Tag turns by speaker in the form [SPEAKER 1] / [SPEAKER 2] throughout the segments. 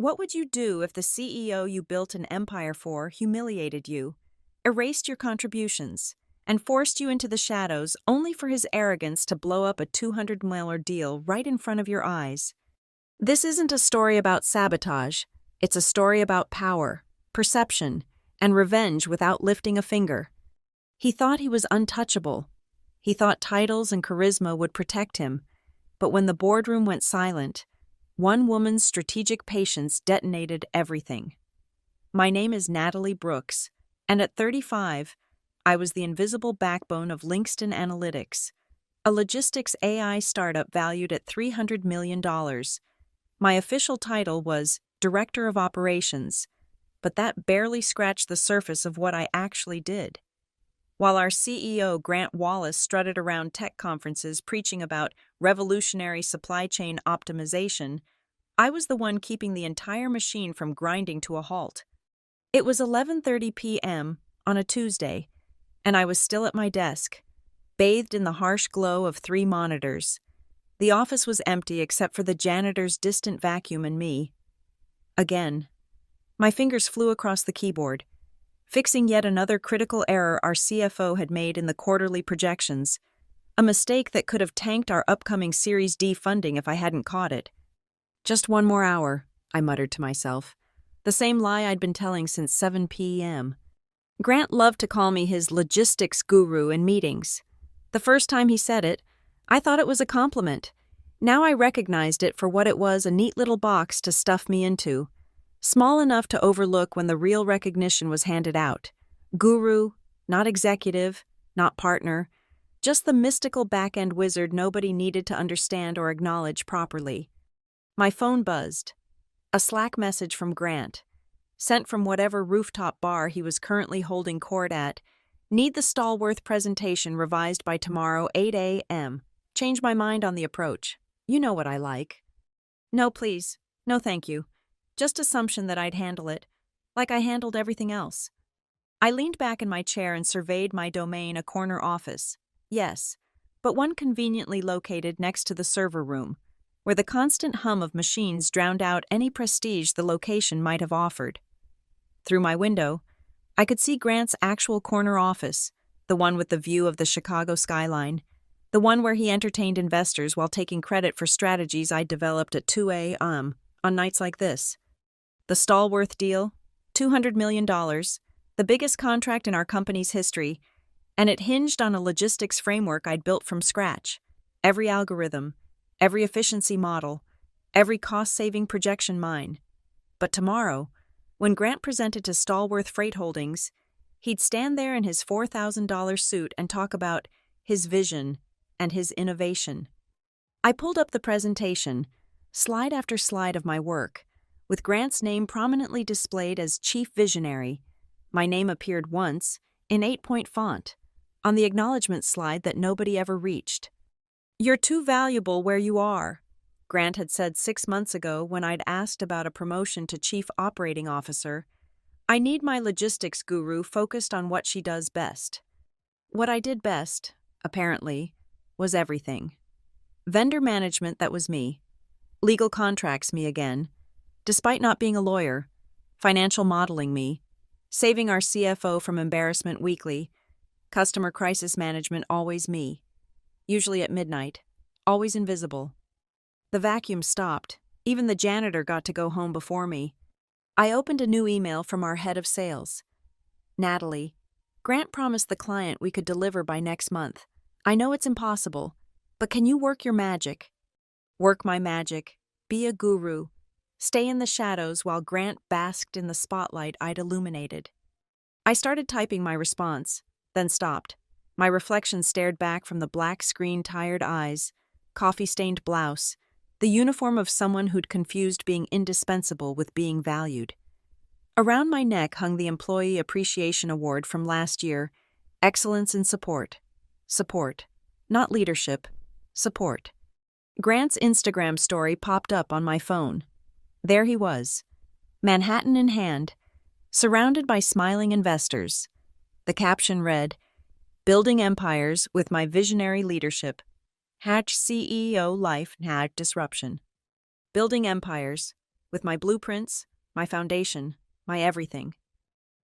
[SPEAKER 1] What would you do if the CEO you built an empire for humiliated you, erased your contributions, and forced you into the shadows only for his arrogance to blow up a $200 million deal right in front of your eyes? This isn't a story about sabotage. It's a story about power, perception, and revenge without lifting a finger. He thought he was untouchable. He thought titles and charisma would protect him. But when the boardroom went silent, one woman's strategic patience detonated everything. My name is Natalie Brooks, and at 35, I was the invisible backbone of Linkston Analytics, a logistics AI startup valued at $300 million. My official title was Director of Operations, but that barely scratched the surface of what I actually did. While our CEO, Grant Wallace, strutted around tech conferences preaching about revolutionary supply chain optimization, I was the one keeping the entire machine from grinding to a halt. It was 11:30 p.m. on a Tuesday, and I was still at my desk, bathed in the harsh glow of 3 monitors. The office was empty except for the janitor's distant vacuum and me. Again. My fingers flew across the keyboard, fixing yet another critical error our CFO had made in the quarterly projections, a mistake that could have tanked our upcoming Series D funding if I hadn't caught it. Just one more hour, I muttered to myself, the same lie I'd been telling since 7 p.m. Grant loved to call me his logistics guru in meetings. The first time he said it, I thought it was a compliment. Now I recognized it for what it was, a neat little box to stuff me into. Small enough to overlook when the real recognition was handed out. Guru, not executive, not partner, just the mystical back-end wizard nobody needed to understand or acknowledge properly. My phone buzzed. A Slack message from Grant, sent from whatever rooftop bar he was currently holding court at. Need the Stallworth presentation revised by tomorrow 8 a.m. Change my mind on the approach. You know what I like. No, please. No, thank you. Just assumption that I'd handle it, like I handled everything else. I leaned back in my chair and surveyed my domain, a corner office. Yes, but one conveniently located next to the server room, where the constant hum of machines drowned out any prestige the location might have offered. Through my window, I could see Grant's actual corner office, the one with the view of the Chicago skyline, the one where he entertained investors while taking credit for strategies I'd developed at 2 a.m. on nights like this. The Stallworth deal, $200 million, the biggest contract in our company's history, and it hinged on a logistics framework I'd built from scratch. Every algorithm, every efficiency model, every cost-saving projection mine. But tomorrow, when Grant presented to Stallworth Freight Holdings, he'd stand there in his $4,000 suit and talk about his vision and his innovation. I pulled up the presentation, slide after slide of my work, with Grant's name prominently displayed as Chief Visionary. My name appeared once, in 8-point font, on the acknowledgement slide that nobody ever reached. "You're too valuable where you are," Grant had said 6 months ago when I'd asked about a promotion to Chief Operating Officer. "I need my logistics guru focused on what she does best." What I did best, apparently, was everything. Vendor management, that was me. Legal contracts, me again. Despite not being a lawyer. Financial modeling, me. Saving our CFO from embarrassment weekly. Customer crisis management, always me. Usually at midnight. Always invisible. The vacuum stopped. Even the janitor got to go home before me. I opened a new email from our head of sales. "Natalie, Grant promised the client we could deliver by next month. I know it's impossible, but can you work your magic?" Work my magic. Be a guru. Stay in the shadows while Grant basked in the spotlight I'd illuminated. I started typing my response, then stopped. My reflection stared back from the black screen, tired eyes, coffee-stained blouse, the uniform of someone who'd confused being indispensable with being valued. Around my neck hung the Employee Appreciation Award from last year, Excellence in Support. Support. Not leadership. Support. Grant's Instagram story popped up on my phone. There he was, Manhattan in hand, surrounded by smiling investors. The caption read, "Building empires with my visionary leadership. Hatch CEO life, hatch disruption." Building empires, with my blueprints, my foundation, my everything.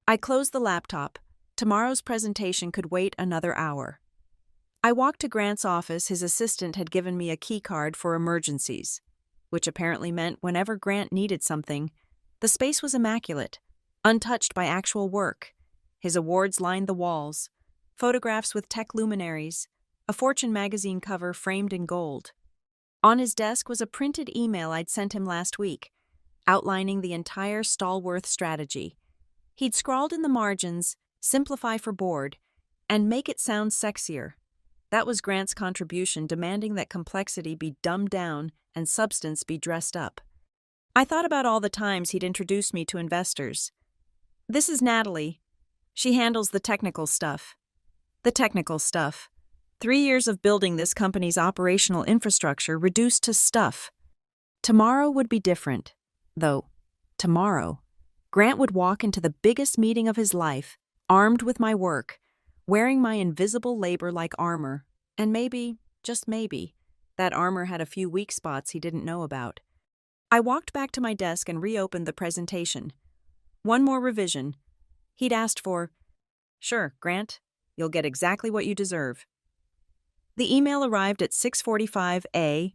[SPEAKER 1] I closed the laptop. Tomorrow's presentation could wait another hour. I walked to Grant's office. His assistant had given me a key card for emergencies, which apparently meant whenever Grant needed something, the space was immaculate, untouched by actual work. His awards lined the walls, photographs with tech luminaries, a Fortune magazine cover framed in gold. On his desk was a printed email I'd sent him last week, outlining the entire Stallworth strategy. He'd scrawled in the margins, "Simplify for board," and "make it sound sexier." That was Grant's contribution, demanding that complexity be dumbed down and substance be dressed up. I thought about all the times he'd introduced me to investors. "This is Natalie. She handles the technical stuff." The technical stuff. 3 years of building this company's operational infrastructure reduced to stuff. Tomorrow would be different, though. Tomorrow, Grant would walk into the biggest meeting of his life, armed with my work, wearing my invisible labor-like armor, and maybe, just maybe, that armor had a few weak spots he didn't know about. I walked back to my desk and reopened the presentation. One more revision. He'd asked for, "Sure, Grant, you'll get exactly what you deserve." The email arrived at 6:45 a.m.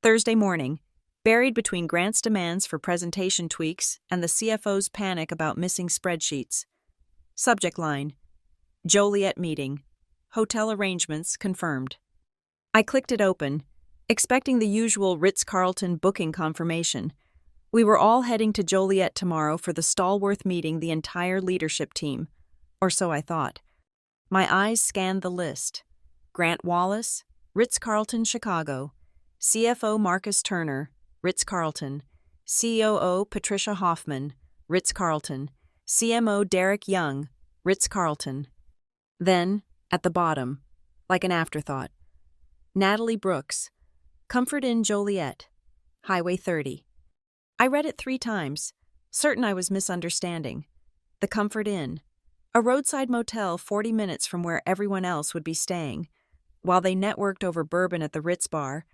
[SPEAKER 1] Thursday morning, buried between Grant's demands for presentation tweaks and the CFO's panic about missing spreadsheets. Subject line: Joliet meeting. Hotel arrangements confirmed. I clicked it open, expecting the usual Ritz-Carlton booking confirmation. We were all heading to Joliet tomorrow for the Stallworth meeting, the entire leadership team. Or so I thought. My eyes scanned the list. Grant Wallace, Ritz-Carlton, Chicago. CFO Marcus Turner, Ritz-Carlton. COO Patricia Hoffman, Ritz-Carlton. CMO Derek Young, Ritz-Carlton. Then, at the bottom, like an afterthought, Natalie Brooks, Comfort Inn Joliet, Highway 30. I read it 3 times, certain I was misunderstanding. The Comfort Inn, a roadside motel 40 minutes from where everyone else would be staying. While they networked over bourbon at the Ritz bar,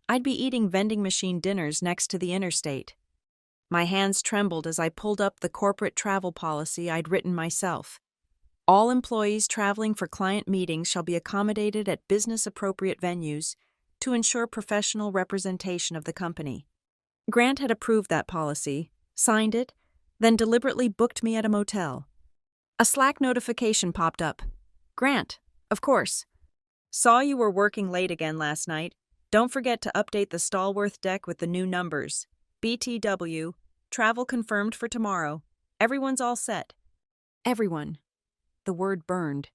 [SPEAKER 1] I'd be eating vending machine dinners next to the interstate. My hands trembled as I pulled up the corporate travel policy I'd written myself. All employees traveling for client meetings shall be accommodated at business-appropriate venues to ensure professional representation of the company. Grant had approved that policy, signed it, then deliberately booked me at a motel. A Slack notification popped up. "Grant, of course. Saw you were working late again last night. Don't forget to update the Stallworth deck with the new numbers. BTW, travel confirmed for tomorrow. Everyone's all set." Everyone. The word burned.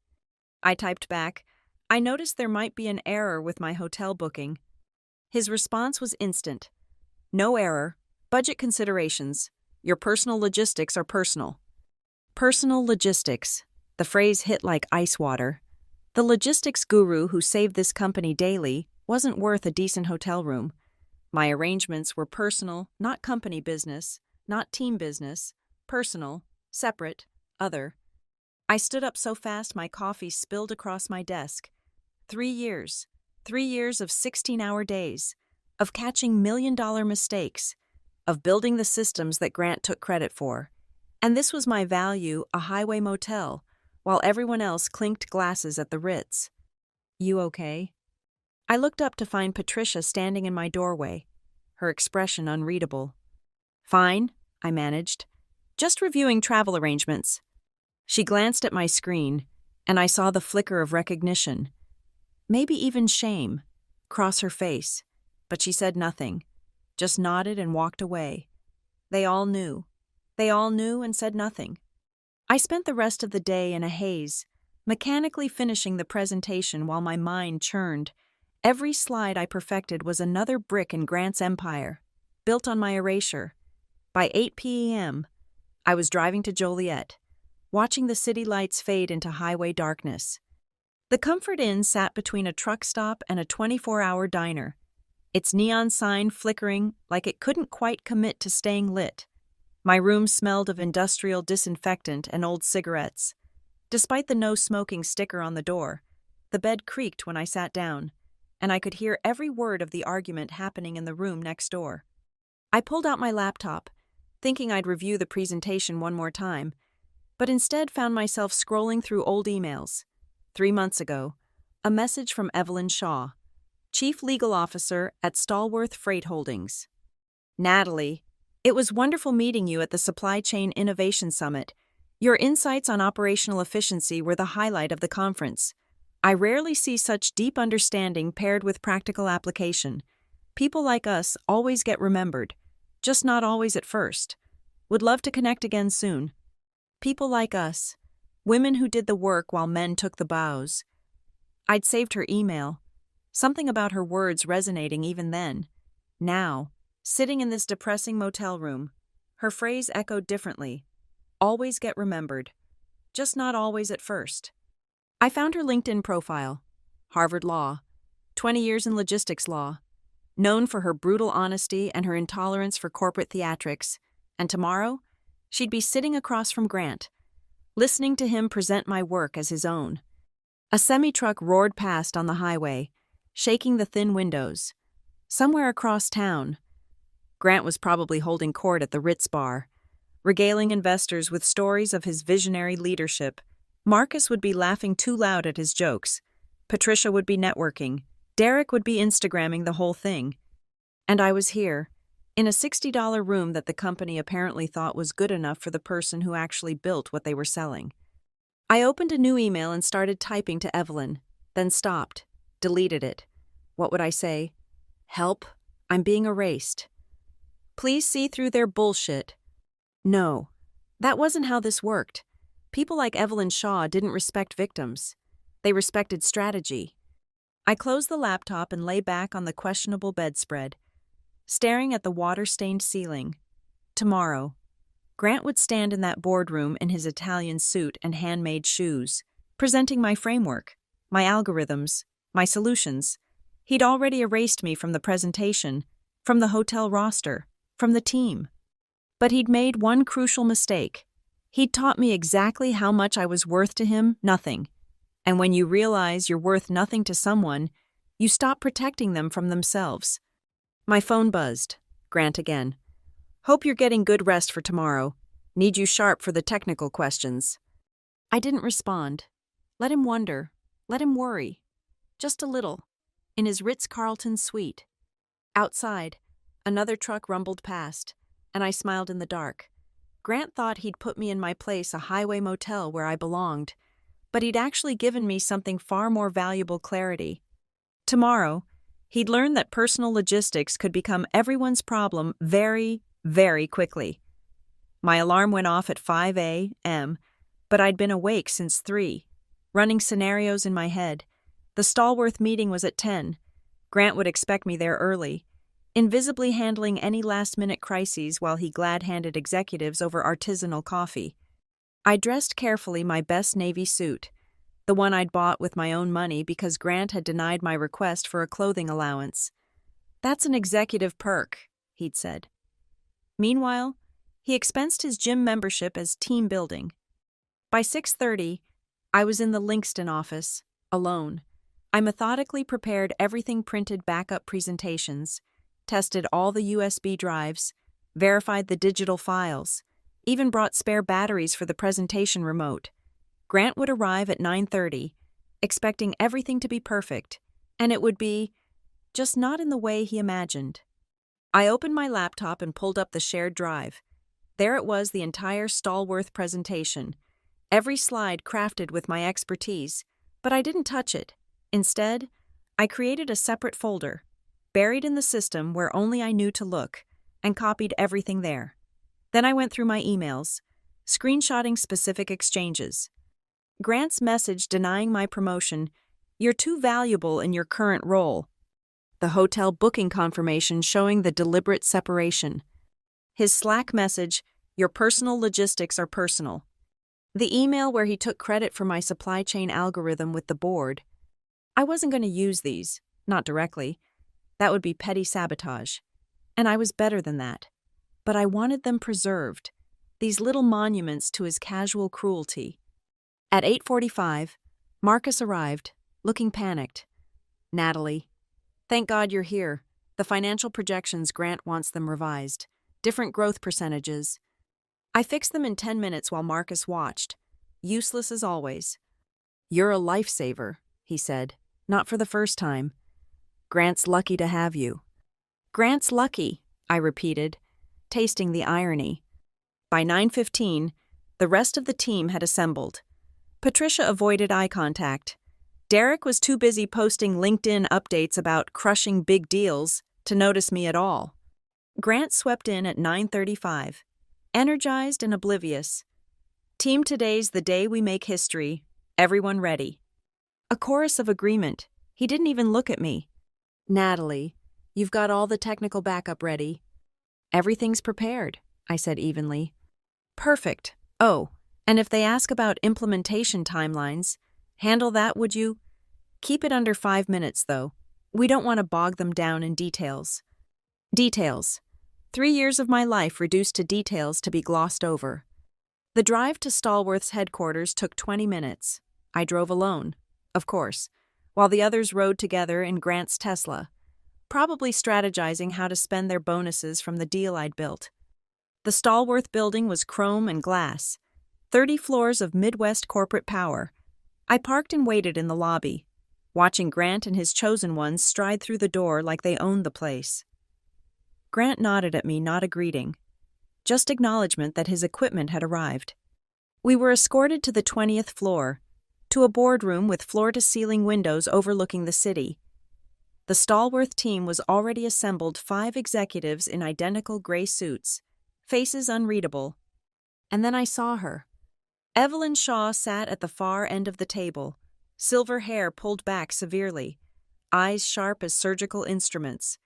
[SPEAKER 1] I typed back, "I noticed there might be an error with my hotel booking." His response was instant. "No error. Budget considerations. Your personal logistics are personal." Personal logistics. The phrase hit like ice water. The logistics guru who saved this company daily wasn't worth a decent hotel room. My arrangements were personal, not company business, not team business, personal, separate, other. I stood up so fast my coffee spilled across my desk. 3 years. 3 years of 16-hour days. Of catching million-dollar mistakes. Of building the systems that Grant took credit for. And this was my value, a highway motel, while everyone else clinked glasses at the Ritz. "You okay?" I looked up to find Patricia standing in my doorway, her expression unreadable. "Fine," I managed. "Just reviewing travel arrangements." She glanced at my screen, and I saw the flicker of recognition, maybe even shame, cross her face, but she said nothing, just nodded and walked away. They all knew. They all knew and said nothing. I spent the rest of the day in a haze, mechanically finishing the presentation while my mind churned. Every slide I perfected was another brick in Grant's empire, built on my erasure. By 8 p.m., I was driving to Joliet, watching the city lights fade into highway darkness. The Comfort Inn sat between a truck stop and a 24-hour diner, its neon sign flickering like it couldn't quite commit to staying lit. My room smelled of industrial disinfectant and old cigarettes. Despite the no smoking sticker on the door, the bed creaked when I sat down, and I could hear every word of the argument happening in the room next door. I pulled out my laptop, thinking I'd review the presentation one more time, but instead found myself scrolling through old emails. 3 months ago, a message from Evelyn Shaw, Chief Legal Officer at Stallworth Freight Holdings. Natalie, it was wonderful meeting you at the Supply Chain Innovation Summit. Your insights on operational efficiency were the highlight of the conference. I rarely see such deep understanding paired with practical application. People like us always get remembered, just not always at first. Would love to connect again soon. People like us, women who did the work while men took the bows. I'd saved her email. Something about her words resonating even then. Now, sitting in this depressing motel room, her phrase echoed differently. Always get remembered, just not always at first. I found her LinkedIn profile. Harvard Law, 20 years in logistics law, known for her brutal honesty and her intolerance for corporate theatrics. And tomorrow, she'd be sitting across from Grant, listening to him present my work as his own. A semi-truck roared past on the highway, shaking the thin windows. Somewhere across town, Grant was probably holding court at the Ritz bar, regaling investors with stories of his visionary leadership. Marcus would be laughing too loud at his jokes. Patricia would be networking. Derek would be Instagramming the whole thing. And I was here, in a $60 room that the company apparently thought was good enough for the person who actually built what they were selling. I opened a new email and started typing to Evelyn, then stopped, deleted it. What would I say? Help, I'm being erased. Please see through their bullshit. No, that wasn't how this worked. People like Evelyn Shaw didn't respect victims. They respected strategy. I closed the laptop and lay back on the questionable bedspread, staring at the water-stained ceiling. Tomorrow, Grant would stand in that boardroom in his Italian suit and handmade shoes, presenting my framework, my algorithms, my solutions. He'd already erased me from the presentation, from the hotel roster, from the team. But he'd made one crucial mistake. He'd taught me exactly how much I was worth to him, nothing. And when you realize you're worth nothing to someone, you stop protecting them from themselves. My phone buzzed. Grant again. Hope you're getting good rest for tomorrow. Need you sharp for the technical questions. I didn't respond. Let him wonder. Let him worry. Just a little. In his Ritz-Carlton suite. Outside, another truck rumbled past, and I smiled in the dark. Grant thought he'd put me in my place, a highway motel where I belonged, but he'd actually given me something far more valuable: clarity. Tomorrow, he'd learn that personal logistics could become everyone's problem very, very quickly. My alarm went off at 5 a.m., but I'd been awake since 3, running scenarios in my head. The Stallworth meeting was at 10. Grant would expect me there early, invisibly handling any last-minute crises while he glad-handed executives over artisanal coffee. I dressed carefully, my best navy suit, the one I'd bought with my own money because Grant had denied my request for a clothing allowance. That's an executive perk, he'd said. Meanwhile, he expensed his gym membership as team building. By 6:30, I was in the Linkston office, alone. I methodically prepared everything: printed backup presentations, tested all the USB drives, verified the digital files, even brought spare batteries for the presentation remote. Grant would arrive at 9:30, expecting everything to be perfect, and it would be, just not in the way he imagined. I opened my laptop and pulled up the shared drive. There it was, the entire Stallworth presentation, every slide crafted with my expertise, but I didn't touch it. Instead, I created a separate folder, buried in the system where only I knew to look, and copied everything there. Then I went through my emails, screenshotting specific exchanges. Grant's message denying my promotion: "You're too valuable in your current role." The hotel booking confirmation showing the deliberate separation. His Slack message: "Your personal logistics are personal." The email where he took credit for my supply chain algorithm with the board. I wasn't going to use these, not directly. That would be petty sabotage. And I was better than that. But I wanted them preserved, these little monuments to his casual cruelty. At 8:45, Marcus arrived, looking panicked. "Natalie, thank God you're here. The financial projections, Grant wants them revised. Different growth percentages. I fixed them in 10 minutes while Marcus watched. Useless as always. You're a lifesaver, he said. Not for the first time. Grant's lucky to have you. Grant's lucky, I repeated, tasting the irony. By 9:15, the rest of the team had assembled. Patricia avoided eye contact. Derek was too busy posting LinkedIn updates about crushing big deals to notice me at all. Grant swept in at 9:35, energized and oblivious. Team, today's the day we make history. Everyone ready. A chorus of agreement. He didn't even look at me. Natalie, you've got all the technical backup ready. Everything's prepared, I said evenly. Perfect. Oh, and if they ask about implementation timelines, handle that, would you? Keep it under 5 minutes, though. We don't want to bog them down in details. Details. 3 years of my life reduced to details to be glossed over. The drive to Stallworth's headquarters took 20 minutes. I drove alone, of course, while the others rode together in Grant's Tesla, probably strategizing how to spend their bonuses from the deal I'd built. The Stallworth building was chrome and glass, 30 floors of Midwest corporate power. I parked and waited in the lobby, watching Grant and his chosen ones stride through the door like they owned the place. Grant nodded at me, not a greeting, just acknowledgement that his equipment had arrived. We were escorted to the 20th floor, to a boardroom with floor-to-ceiling windows overlooking the city. The Stallworth team was already assembled, 5 executives in identical gray suits, faces unreadable. And then I saw her. Evelyn Shaw sat at the far end of the table, silver hair pulled back severely, eyes sharp as surgical instruments.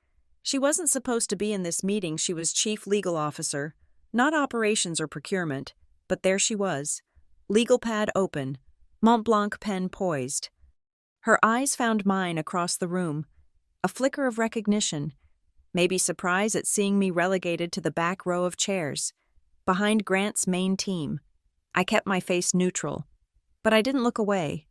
[SPEAKER 1] She wasn't supposed to be in this meeting. She was chief legal officer, not operations or procurement, but there she was, legal pad open, Montblanc pen poised. Her eyes found mine across the room, a flicker of recognition, maybe surprise at seeing me relegated to the back row of chairs, behind Grant's main team. I kept my face neutral, but I didn't look away.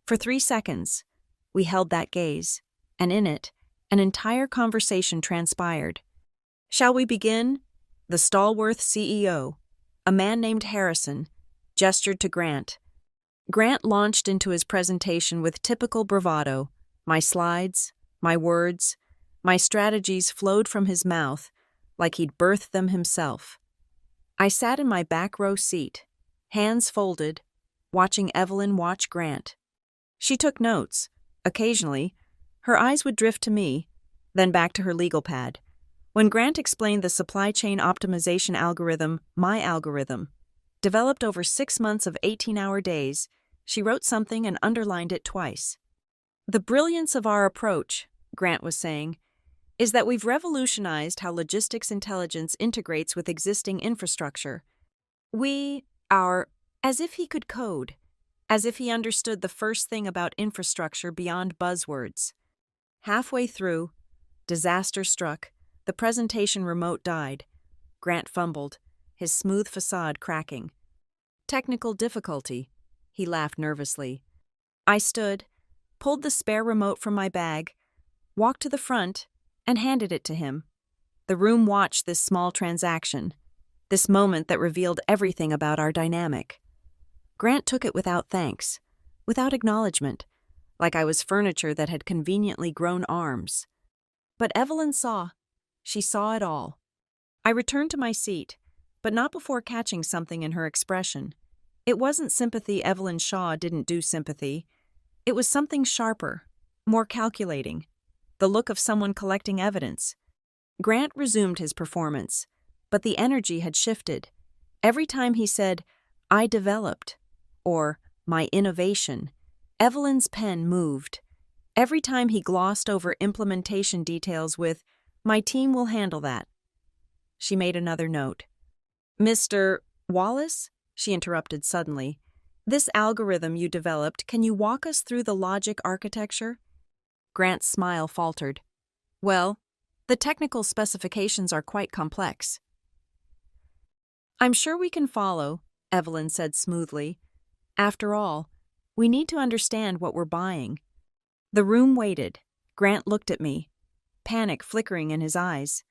[SPEAKER 1] For 3 seconds, we held that gaze, and in it, an entire conversation transpired. Shall we begin? The Stallworth CEO, a man named Harrison, gestured to Grant. Grant launched into his presentation with typical bravado. My slides, my words, my strategies flowed from his mouth like he'd birthed them himself. I sat in my back row seat, hands folded, watching Evelyn watch Grant. She took notes. Occasionally, her eyes would drift to me, then back to her legal pad. When Grant explained the supply chain optimization algorithm, my algorithm, developed over 6 months of 18-hour days, she wrote something and underlined it twice. The brilliance of our approach, Grant was saying, is that we've revolutionized how logistics intelligence integrates with existing infrastructure. As if he could code, as if he understood the first thing about infrastructure beyond buzzwords. Halfway through, disaster struck, the presentation remote died. Grant fumbled, his smooth facade cracking. Technical difficulty, he laughed nervously. I stood, pulled the spare remote from my bag, walked to the front, and handed it to him. The room watched this small transaction, this moment that revealed everything about our dynamic. Grant took it without thanks, without acknowledgement, like I was furniture that had conveniently grown arms. But Evelyn saw. She saw it all. I returned to my seat, but not before catching something in her expression. It wasn't sympathy. Evelyn Shaw didn't do sympathy. It was something sharper, more calculating, the look of someone collecting evidence. Grant resumed his performance, but the energy had shifted. Every time he said, "I developed," or "my innovation," Evelyn's pen moved. Every time he glossed over implementation details with, "My team will handle that." She made another note. "Mr. Wallace?" she interrupted suddenly. "This algorithm you developed, can you walk us through the logic architecture?" Grant's smile faltered. "Well, the technical specifications are quite complex." "I'm sure we can follow," Evelyn said smoothly. "After all, we need to understand what we're buying." The room waited. Grant looked at me. panic flickering in his eyes.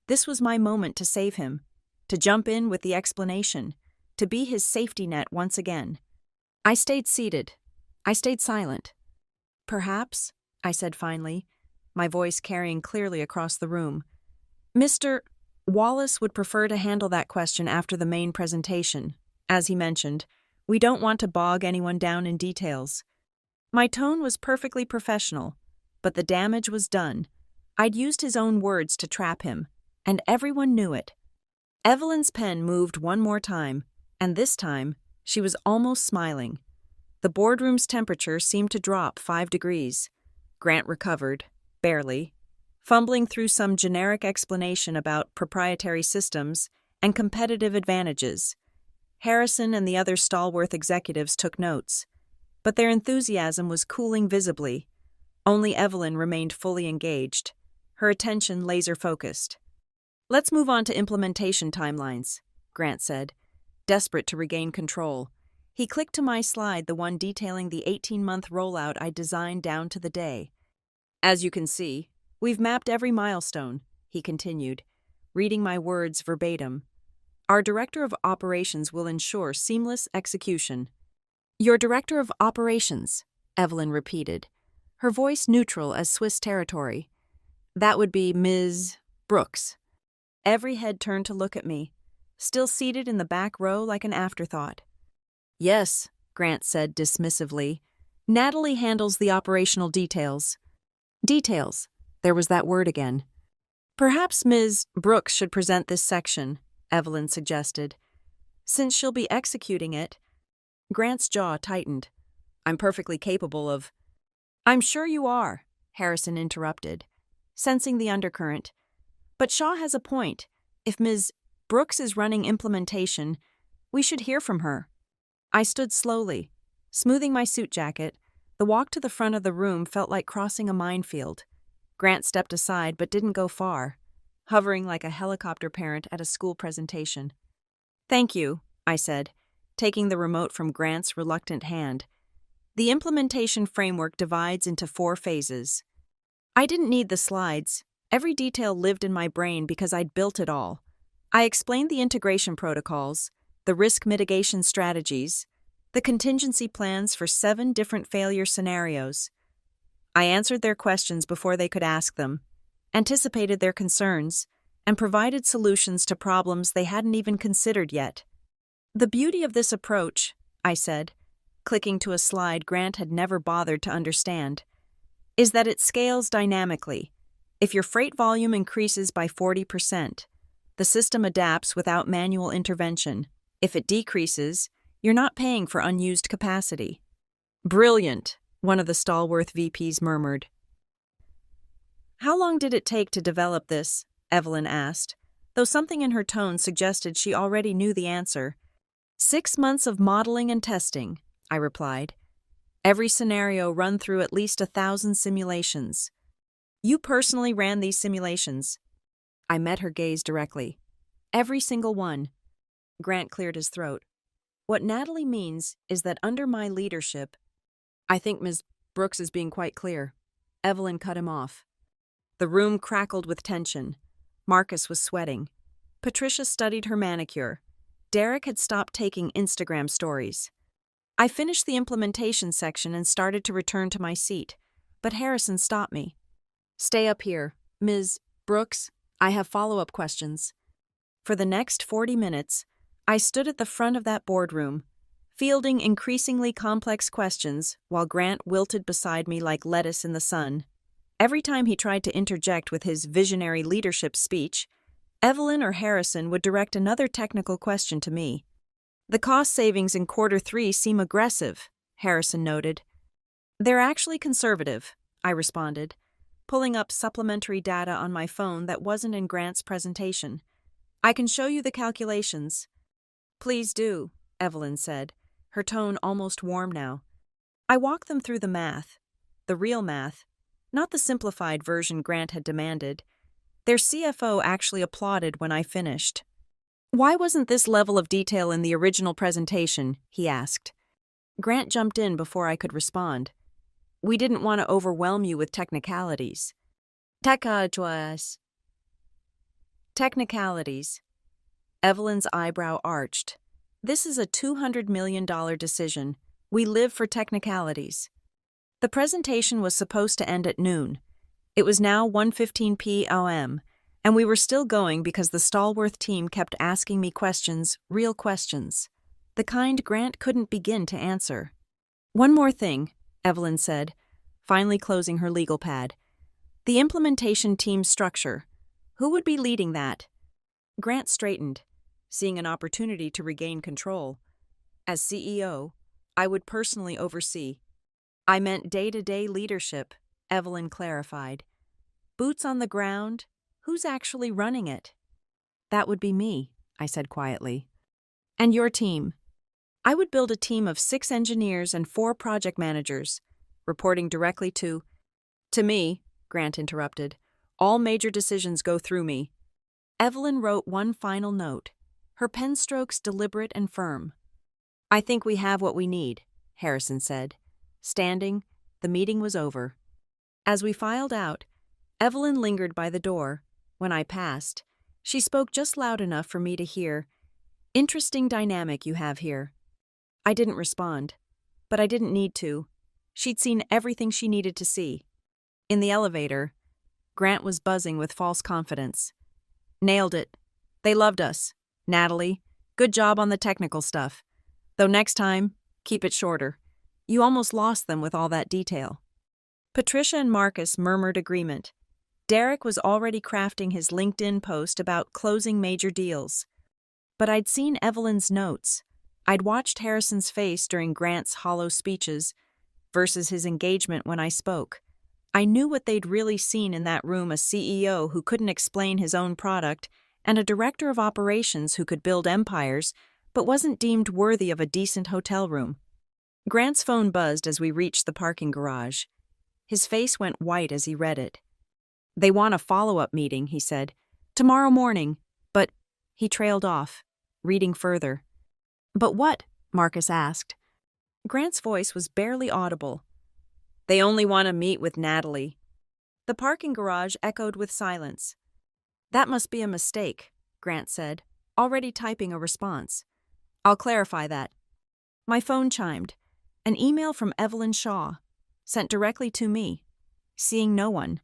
[SPEAKER 1] This was my moment to save him, to jump in with the explanation, to be his safety net once again. I stayed seated. I stayed silent. "Perhaps," I said finally, my voice carrying clearly across the room, "Mr. Wallace would prefer to handle that question after the main presentation. As he mentioned, we don't want to bog anyone down in details." My tone was perfectly professional, but the damage was done. I'd used his own words to trap him, and everyone knew it. Evelyn's pen moved one more time, and this time, she was almost smiling. The boardroom's temperature seemed to drop 5 degrees. Grant recovered, barely, fumbling through some generic explanation about proprietary systems and competitive advantages. Harrison and the other stalwart executives took notes, but their enthusiasm was cooling visibly. Only Evelyn remained fully engaged, her attention laser-focused. "Let's move on to implementation timelines," Grant said, desperate to regain control. He clicked to my slide, the one detailing the 18-month rollout I designed down to the day. "As you can see, we've mapped every milestone," he continued, reading my words verbatim. "Our Director of Operations will ensure seamless execution." "Your Director of Operations," Evelyn repeated, her voice neutral as Swiss territory. "That would be Ms. Brooks." Every head turned to look at me, still seated in the back row like an afterthought. "Yes," Grant said dismissively. "Natalie handles the operational details." Details. There was that word again. "Perhaps Ms. Brooks should present this section," Evelyn suggested. "Since she'll be executing it." Grant's jaw tightened. "I'm perfectly capable of—" "I'm sure you are," Harrison interrupted, sensing the undercurrent. "But Shaw has a point. If Ms. Brooks is running implementation, we should hear from her." I stood slowly, smoothing my suit jacket. The walk to the front of the room felt like crossing a minefield. Grant stepped aside but didn't go far, hovering like a helicopter parent at a school presentation. "Thank you," I said, taking the remote from Grant's reluctant hand. "The implementation framework divides into 4 phases." I didn't need the slides. Every detail lived in my brain because I'd built it all. I explained the integration protocols, the risk mitigation strategies, the contingency plans for 7 different failure scenarios. I answered their questions before they could ask them, anticipated their concerns, and provided solutions to problems they hadn't even considered yet. "The beauty of this approach," I said, clicking to a slide Grant had never bothered to understand, "is that it scales dynamically. If your freight volume increases by 40%, the system adapts without manual intervention. If it decreases, you're not paying for unused capacity." "Brilliant," one of the stalwart VPs murmured. "How long did it take to develop this?" Evelyn asked, though something in her tone suggested she already knew the answer. 6 months of modeling and testing," I replied. "Every scenario run through at least 1,000 simulations." "You personally ran these simulations?" I met her gaze directly. "Every single one." Grant cleared his throat. "What Natalie means is that under my leadership—" "I think Ms. Brooks is being quite clear." Evelyn cut him off. The room crackled with tension. Marcus was sweating. Patricia studied her manicure. Derek had stopped taking Instagram stories. I finished the implementation section and started to return to my seat, but Harrison stopped me. "Stay up here. Ms. Brooks, I have follow-up questions." For the next 40 minutes, I stood at the front of that boardroom, fielding increasingly complex questions while Grant wilted beside me like lettuce in the sun. Every time he tried to interject with his visionary leadership speech, Evelyn or Harrison would direct another technical question to me. "The cost savings in Q3 seem aggressive," Harrison noted. "They're actually conservative," I responded, pulling up supplementary data on my phone that wasn't in Grant's presentation. "I can show you the calculations." "Please do," Evelyn said, her tone almost warm now. I walked them through the math, the real math, not the simplified version Grant had demanded. Their CFO actually applauded when I finished. "Why wasn't this level of detail in the original presentation?" he asked. Grant jumped in before I could respond. "We didn't want to overwhelm you with technicalities." Technicalities. Evelyn's eyebrow arched. This is a $200 million decision. We live for technicalities. The presentation was supposed to end at noon. It was now 1:15 p.m., and we were still going because the Stallworth team kept asking me questions, real questions. The kind Grant couldn't begin to answer. One more thing, Evelyn said, finally closing her legal pad. The implementation team structure. Who would be leading that? Grant straightened, seeing an opportunity to regain control. As CEO, I would personally oversee. I meant day-to-day leadership, Evelyn clarified. Boots on the ground, who's actually running it? That would be me, I said quietly. And your team? I would build a team of 6 engineers and 4 project managers, reporting directly to me, Grant interrupted. All major decisions go through me. Evelyn wrote one final note, her pen strokes deliberate and firm. I think we have what we need, Harrison said. Standing, the meeting was over. As we filed out, Evelyn lingered by the door. When I passed, she spoke just loud enough for me to hear. Interesting dynamic you have here. I didn't respond, but I didn't need to. She'd seen everything she needed to see. In the elevator, Grant was buzzing with false confidence. Nailed it. They loved us. Natalie, good job on the technical stuff. Though next time, keep it shorter. You almost lost them with all that detail. Patricia and Marcus murmured agreement. Derek was already crafting his LinkedIn post about closing major deals. But I'd seen Evelyn's notes. I'd watched Harrison's face during Grant's hollow speeches versus his engagement when I spoke. I knew what they'd really seen in that room, a CEO who couldn't explain his own product and a director of operations who could build empires but wasn't deemed worthy of a decent hotel room. Grant's phone buzzed as we reached the parking garage. His face went white as he read it. They want a follow-up meeting, he said. Tomorrow morning, but he trailed off, reading further. But what? Marcus asked. Grant's voice was barely audible. They only want to meet with Natalie. The parking garage echoed with silence. That must be a mistake, Grant said, already typing a response. I'll clarify that. My phone chimed. An email from Evelyn Shaw, sent directly to me. Seeing no one.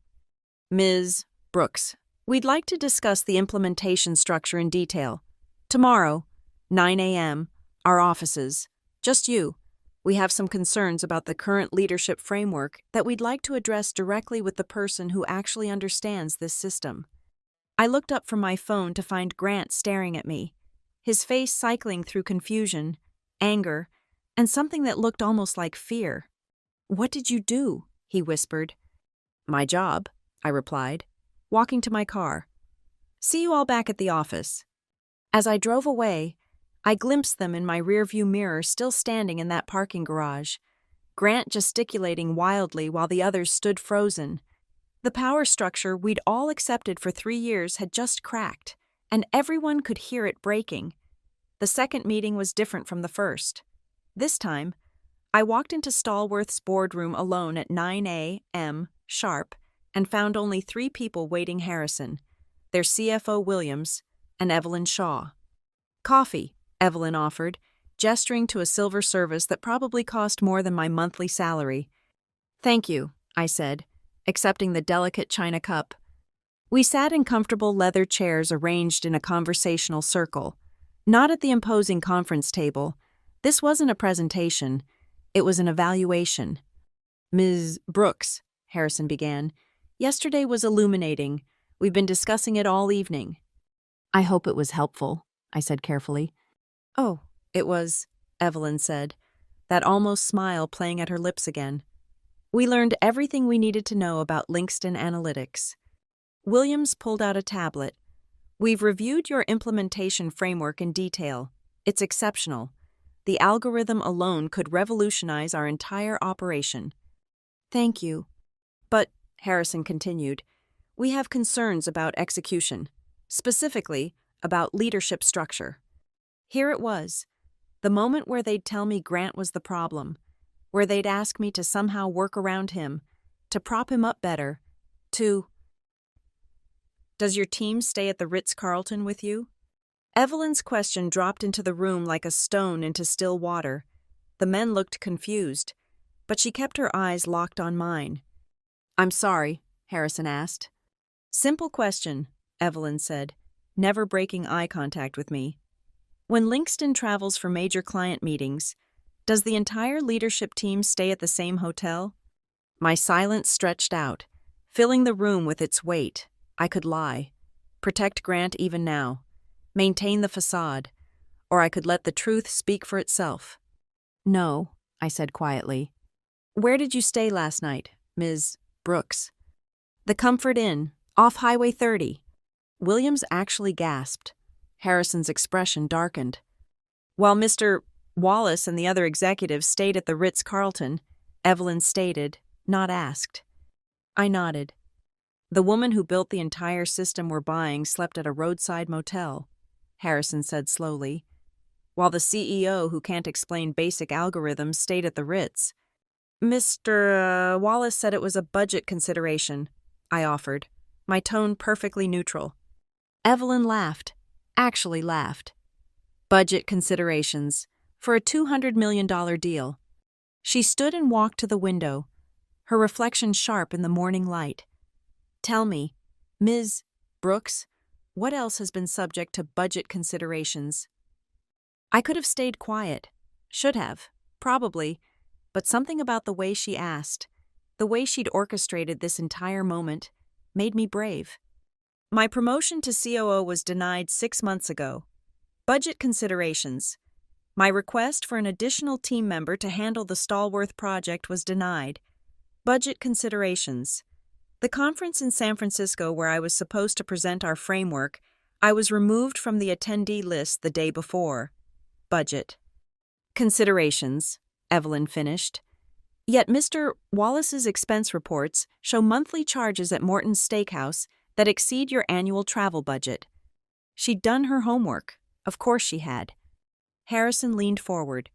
[SPEAKER 1] Ms. Brooks, we'd like to discuss the implementation structure in detail. Tomorrow, 9 a.m., our offices. Just you. We have some concerns about the current leadership framework that we'd like to address directly with the person who actually understands this system. I looked up from my phone to find Grant staring at me, his face cycling through confusion, anger, and something that looked almost like fear. What did you do? He whispered. My job, I replied, walking to my car. See you all back at the office. As I drove away, I glimpsed them in my rearview mirror still standing in that parking garage, Grant gesticulating wildly while the others stood frozen. The power structure we'd all accepted for 3 years had just cracked, and everyone could hear it breaking. The second meeting was different from the first. This time, I walked into Stallworth's boardroom alone at 9 a.m. sharp and found only 3 people waiting: Harrison, their CFO Williams, and Evelyn Shaw. Coffee, Evelyn offered, gesturing to a silver service that probably cost more than my monthly salary. Thank you, I said, accepting the delicate china cup. We sat in comfortable leather chairs arranged in a conversational circle, not at the imposing conference table. This wasn't a presentation, it was an evaluation. Ms. Brooks, Harrison began, yesterday was illuminating. We've been discussing it all evening. I hope it was helpful, I said carefully. Oh, it was, Evelyn said, that almost smile playing at her lips again. We learned everything we needed to know about Linkston Analytics. Williams pulled out a tablet. We've reviewed your implementation framework in detail. It's exceptional. The algorithm alone could revolutionize our entire operation. Thank you. But, Harrison continued, we have concerns about execution, specifically about leadership structure. Here it was, the moment where they'd tell me Grant was the problem, where they'd ask me to somehow work around him, to prop him up better, to... Does your team stay at the Ritz-Carlton with you? Evelyn's question dropped into the room like a stone into still water. The men looked confused, but she kept her eyes locked on mine. I'm sorry, Harrison asked. Simple question, Evelyn said, never breaking eye contact with me. When Linkston travels for major client meetings, does the entire leadership team stay at the same hotel? My silence stretched out, filling the room with its weight. I could lie, protect Grant even now, maintain the facade, or I could let the truth speak for itself. No, I said quietly. Where did you stay last night, Ms. Brooks? The Comfort Inn, off Highway 30. Williams actually gasped. Harrison's expression darkened. While Mr. Wallace and the other executives stayed at the Ritz-Carlton, Evelyn stated, not asked. I nodded. The woman who built the entire system we're buying slept at a roadside motel, Harrison said slowly, while the CEO who can't explain basic algorithms stayed at the Ritz. Mr. Wallace said it was a budget consideration, I offered, my tone perfectly neutral. Evelyn laughed, actually laughed. Budget considerations, for a $200 million deal. She stood and walked to the window, her reflection sharp in the morning light. Tell me, Ms. Brooks, what else has been subject to budget considerations? I could have stayed quiet. Should have, probably, but something about the way she asked, the way she'd orchestrated this entire moment, made me brave. My promotion to COO was denied 6 months ago. Budget considerations. My request for an additional team member to handle the Stallworth project was denied. Budget considerations. The conference in San Francisco where I was supposed to present our framework, I was removed from the attendee list the day before. Budget considerations, Evelyn finished. Yet Mr. Wallace's expense reports show monthly charges at Morton's Steakhouse that exceed your annual travel budget. She'd done her homework. Of course she had. Harrison leaned forward.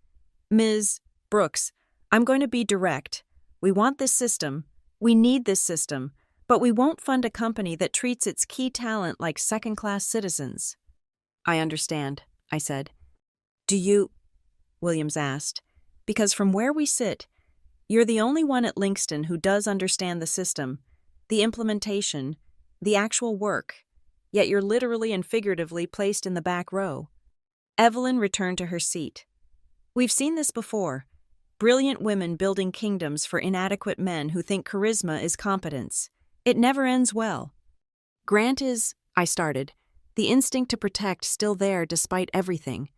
[SPEAKER 1] Ms. Brooks, I'm going to be direct. We want this system. We need this system. But we won't fund a company that treats its key talent like second-class citizens. I understand, I said. Do you? Williams asked. Because from where we sit, you're the only one at Linkston who does understand the system, the implementation, the actual work, yet you're literally and figuratively placed in the back row. Evelyn returned to her seat. We've seen this before. Brilliant women building kingdoms for inadequate men who think charisma is competence. It never ends well. Grant is, I started, the instinct to protect still there despite everything.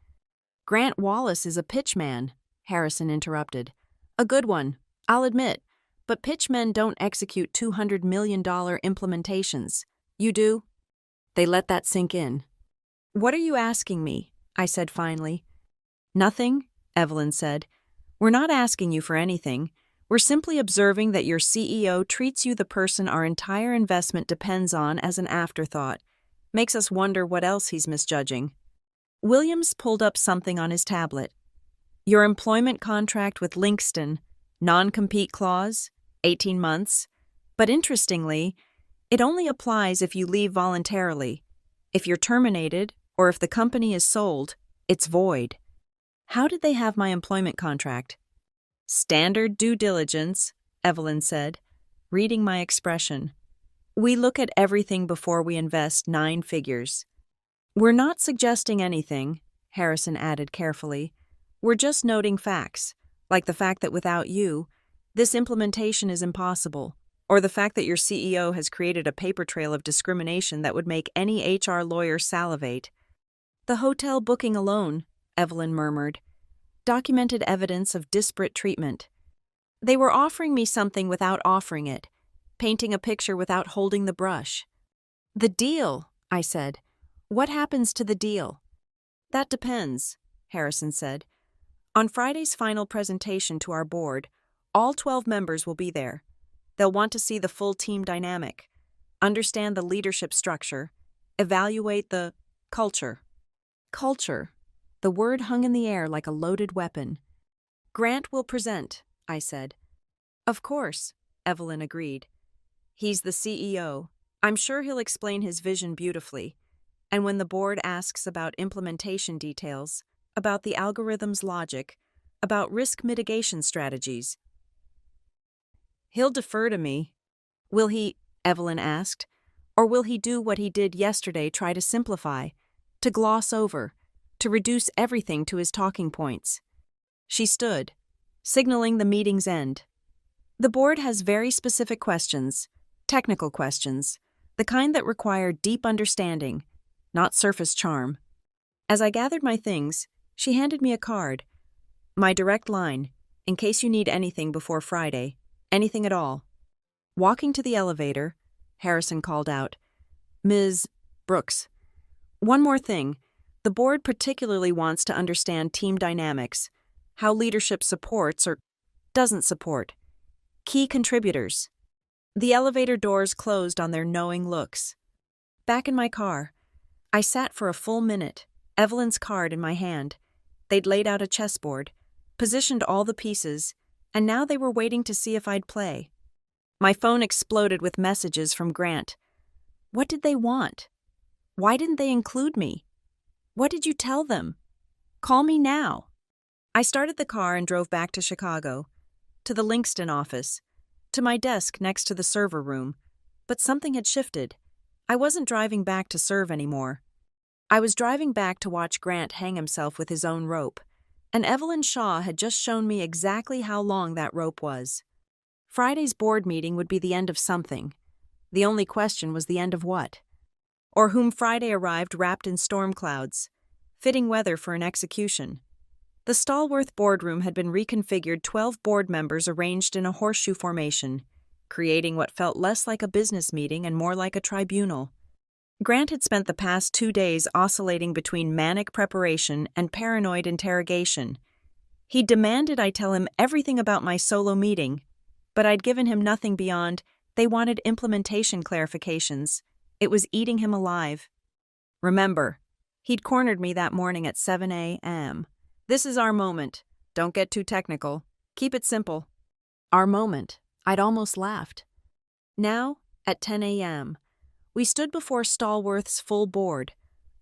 [SPEAKER 1] Grant Wallace is a pitchman, Harrison interrupted. A good one, I'll admit, but pitchmen don't execute $200 million implementations. You do? They let that sink in. What are you asking me? I said finally. Nothing, Evelyn said. We're not asking you for anything. We're simply observing that your CEO treats you the person our entire investment depends on as an afterthought. Makes us wonder what else he's misjudging. Williams pulled up something on his tablet. Your employment contract with Linkston, non-compete clause, 18 months. But interestingly, it only applies if you leave voluntarily. If you're terminated, or if the company is sold, it's void. How did they have my employment contract? Standard due diligence, Evelyn said, reading my expression. We look at everything before we invest 9 figures. We're not suggesting anything, Harrison added carefully. We're just noting facts, like the fact that without you, this implementation is impossible, or the fact that your CEO has created a paper trail of discrimination that would make any HR lawyer salivate. The hotel booking alone, Evelyn murmured, documented evidence of disparate treatment. They were offering me something without offering it, painting a picture without holding the brush. The deal, I said. What happens to the deal? That depends, Harrison said. On Friday's final presentation to our board, all 12 members will be there. They'll want to see the full team dynamic, understand the leadership structure, evaluate the culture. Culture. The word hung in the air like a loaded weapon. Grant will present, I said. Of course, Evelyn agreed. He's the CEO, I'm sure he'll explain his vision beautifully. And when the board asks about implementation details, about the algorithm's logic, about risk mitigation strategies, he'll defer to me. Will he, Evelyn asked, or will he do what he did yesterday, try to simplify, to gloss over, to reduce everything to his talking points? She stood, signaling the meeting's end. The board has very specific questions, technical questions, the kind that require deep understanding, not surface charm. As I gathered my things, she handed me a card. My direct line, in case you need anything before Friday, anything at all. Walking to the elevator, Harrison called out, "Ms. Brooks, one more thing. The board particularly wants to understand team dynamics, how leadership supports or doesn't support. Key contributors." The elevator doors closed on their knowing looks. Back in my car, I sat for a full minute, Evelyn's card in my hand. They'd laid out a chessboard, positioned all the pieces, and now they were waiting to see if I'd play. My phone exploded with messages from Grant. What did they want? Why didn't they include me? What did you tell them? Call me now. I started the car and drove back to Chicago, to the Linkston office, to my desk next to the server room. But something had shifted. I wasn't driving back to serve anymore. I was driving back to watch Grant hang himself with his own rope, and Evelyn Shaw had just shown me exactly how long that rope was. Friday's board meeting would be the end of something. The only question was the end of what? Or whom Friday arrived wrapped in storm clouds, fitting weather for an execution. The Stallworth boardroom had been reconfigured, 12 board members arranged in a horseshoe formation, creating what felt less like a business meeting and more like a tribunal. Grant had spent the past 2 days oscillating between manic preparation and paranoid interrogation. He demanded I tell him everything about my solo meeting, but I'd given him nothing beyond, they wanted implementation clarifications. It was eating him alive. Remember, he'd cornered me that morning at 7 a.m. This is our moment. Don't get too technical. Keep it simple. Our moment. I'd almost laughed. Now, at 10 a.m., we stood before Stallworth's full board.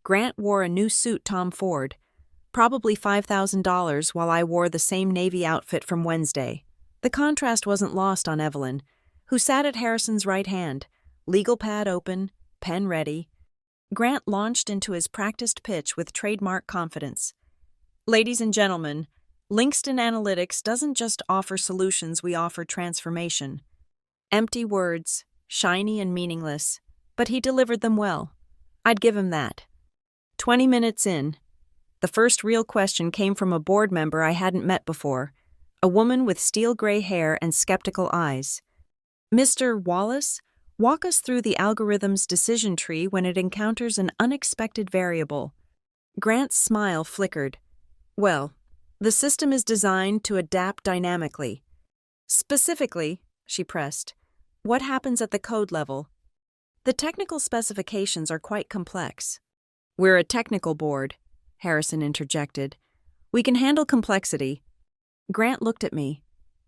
[SPEAKER 1] Grant wore a new suit Tom Ford, probably $5,000, while I wore the same Navy outfit from Wednesday. The contrast wasn't lost on Evelyn, who sat at Harrison's right hand, legal pad open, pen ready. Grant launched into his practiced pitch with trademark confidence. Ladies and gentlemen, Linkston Analytics doesn't just offer solutions, we offer transformation. Empty words, shiny and meaningless, but he delivered them well. I'd give him that. 20 minutes in, the first real question came from a board member I hadn't met before, a woman with steel gray hair and skeptical eyes. Mr. Wallace, walk us through the algorithm's decision tree when it encounters an unexpected variable. Grant's smile flickered. Well, the system is designed to adapt dynamically. Specifically, she pressed, what happens at the code level? The technical specifications are quite complex. We're a technical board, Harrison interjected. We can handle complexity. Grant looked at me,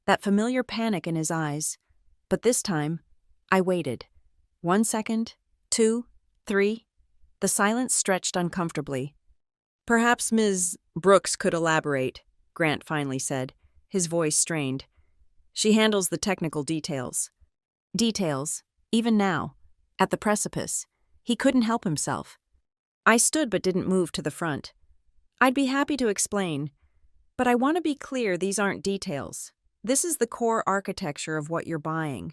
[SPEAKER 1] that familiar panic in his eyes. But this time, I waited. 1 second, 2, 3. The silence stretched uncomfortably. Perhaps Ms. Brooks could elaborate, Grant finally said, his voice strained. She handles the technical details. Details, even now, at the precipice. He couldn't help himself. I stood but didn't move to the front. I'd be happy to explain, but I want to be clear these aren't details. This is the core architecture of what you're buying.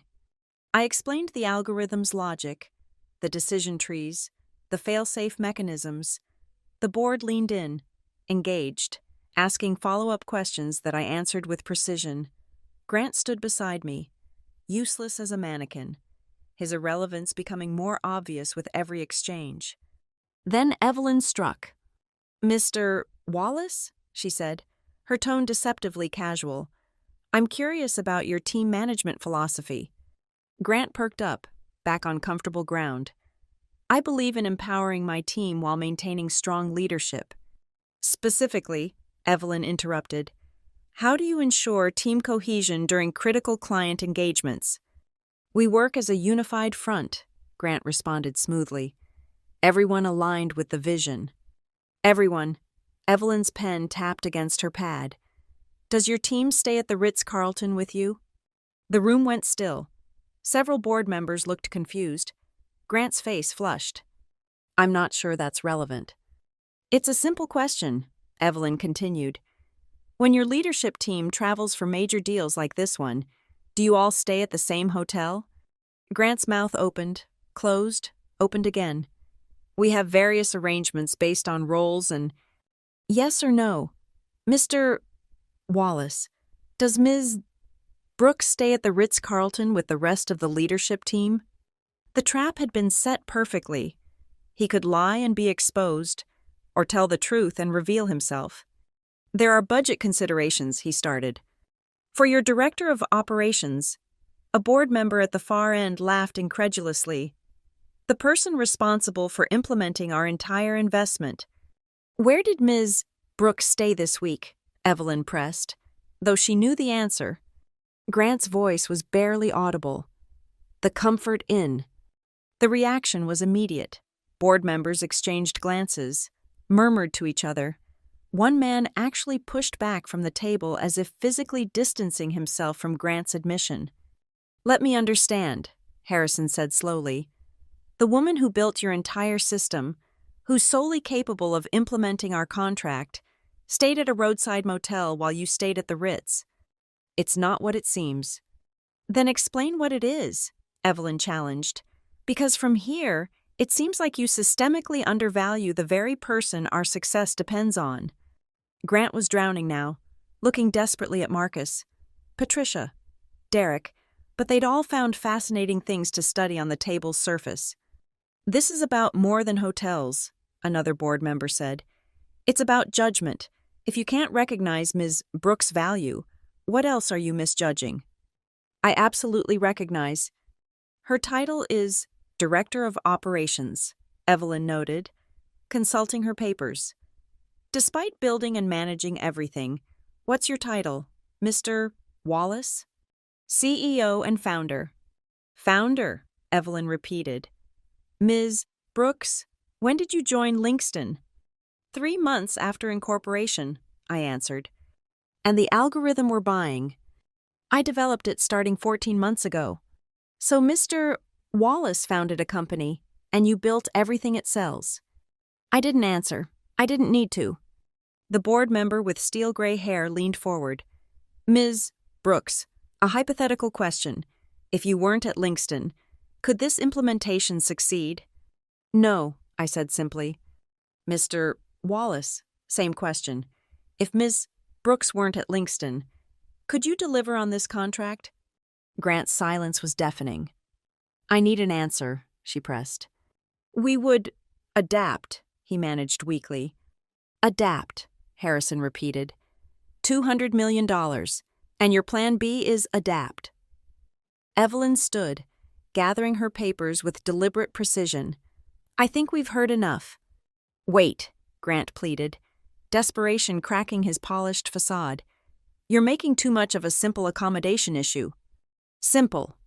[SPEAKER 1] I explained the algorithm's logic, the decision trees, the fail-safe mechanisms. The board leaned in, engaged, asking follow-up questions that I answered with precision. Grant stood beside me, useless as a mannequin, his irrelevance becoming more obvious with every exchange. Then Evelyn struck. "Mr. Wallace?" she said, her tone deceptively casual. "I'm curious about your team management philosophy." Grant perked up, back on comfortable ground. "I believe in empowering my team while maintaining strong leadership." Specifically, Evelyn interrupted, how do you ensure team cohesion during critical client engagements? "We work as a unified front," Grant responded smoothly. Everyone aligned with the vision. Everyone. Evelyn's pen tapped against her pad. Does your team stay at the Ritz-Carlton with you? The room went still. Several board members looked confused. Grant's face flushed. I'm not sure that's relevant. It's a simple question, Evelyn continued. When your leadership team travels for major deals like this one, do you all stay at the same hotel? Grant's mouth opened, closed, opened again. We have various arrangements based on roles and… Yes or no? Mr. Wallace, does Ms. Brooks stay at the Ritz-Carlton with the rest of the leadership team? The trap had been set perfectly. He could lie and be exposed, or tell the truth and reveal himself. There are budget considerations, he started. For your director of operations, a board member at the far end laughed incredulously. The person responsible for implementing our entire investment. Where did Ms. Brooks stay this week? Evelyn pressed, though she knew the answer. Grant's voice was barely audible. The Comfort Inn. The reaction was immediate. Board members exchanged glances, murmured to each other. One man actually pushed back from the table as if physically distancing himself from Grant's admission. Let me understand, Harrison said slowly. The woman who built your entire system, who's solely capable of implementing our contract, stayed at a roadside motel while you stayed at the Ritz. It's not what it seems. Then explain what it is, Evelyn challenged. Because from here, it seems like you systemically undervalue the very person our success depends on. Grant was drowning now, looking desperately at Marcus, Patricia, Derek, but they'd all found fascinating things to study on the table's surface. This is about more than hotels, another board member said. It's about judgment. If you can't recognize Ms. Brooks' value, what else are you misjudging? I absolutely recognize. Her title is Director of Operations, Evelyn noted, consulting her papers. Despite building and managing everything, what's your title, Mr. Wallace? CEO and founder. Founder, Evelyn repeated. Ms. Brooks, when did you join Linkston? 3 months after incorporation, I answered. And the algorithm we're buying? I developed it starting 14 months ago. So Mr. Wallace founded a company, and you built everything it sells. I didn't answer. I didn't need to. The board member with steel-gray hair leaned forward. Ms. Brooks, a hypothetical question. If you weren't at Linkston, could this implementation succeed? No, I said simply. Mr. Wallace, same question. If Ms. Brooks weren't at Linkston, could you deliver on this contract? Grant's silence was deafening. I need an answer, she pressed. We would adapt, he managed weakly. Adapt, Harrison repeated. $200 million, and your plan B is adapt. Evelyn stood, gathering her papers with deliberate precision. I think we've heard enough. Wait, Grant pleaded, desperation cracking his polished facade. You're making too much of a simple accommodation issue. Simple.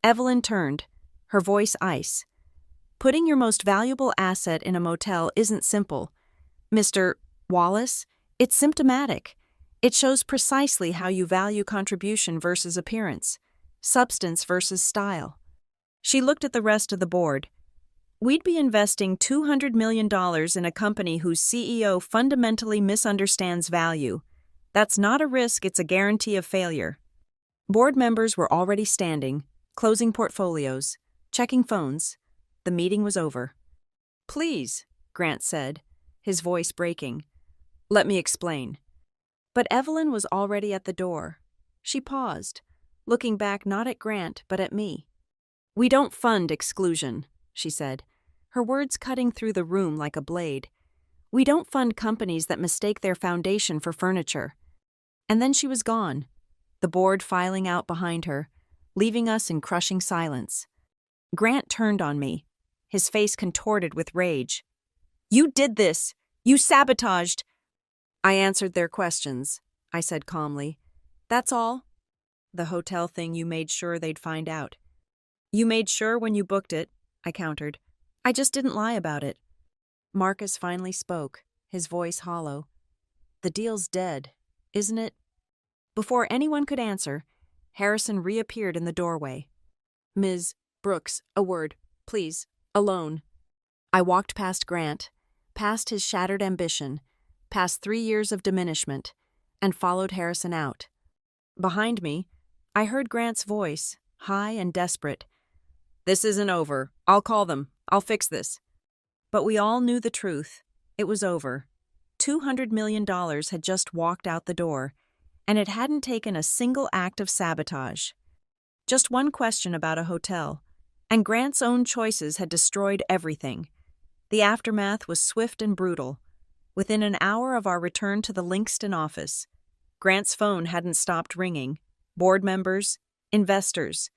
[SPEAKER 1] Evelyn turned, her voice ice. Putting your most valuable asset in a motel isn't simple. Mr. Wallace, it's symptomatic. It shows precisely how you value contribution versus appearance, substance versus style. She looked at the rest of the board. We'd be investing $200 million in a company whose CEO fundamentally misunderstands value. That's not a risk, it's a guarantee of failure. Board members were already standing, closing portfolios, checking phones. The meeting was over. Please, Grant said, his voice breaking. Let me explain. But Evelyn was already at the door. She paused, looking back not at Grant but at me. We don't fund exclusion, she said, her words cutting through the room like a blade. We don't fund companies that mistake their foundation for furniture. And then she was gone, the board filing out behind her, leaving us in crushing silence. Grant turned on me, his face contorted with rage. You did this! You sabotaged! I answered their questions, I said calmly. That's all. The hotel thing you made sure they'd find out. You made sure when you booked it, I countered. I just didn't lie about it. Marcus finally spoke, his voice hollow. The deal's dead, isn't it? Before anyone could answer, Harrison reappeared in the doorway. Ms. Brooks, a word, please, alone. I walked past Grant, past his shattered ambition, past 3 years of diminishment, and followed Harrison out. Behind me, I heard Grant's voice, high and desperate. This isn't over. I'll call them. I'll fix this. But we all knew the truth. It was over. $200 million had just walked out the door, and it hadn't taken a single act of sabotage. Just one question about a hotel, and Grant's own choices had destroyed everything. The aftermath was swift and brutal. Within an hour of our return to the Linkston office, Grant's phone hadn't stopped ringing. Board members, investors,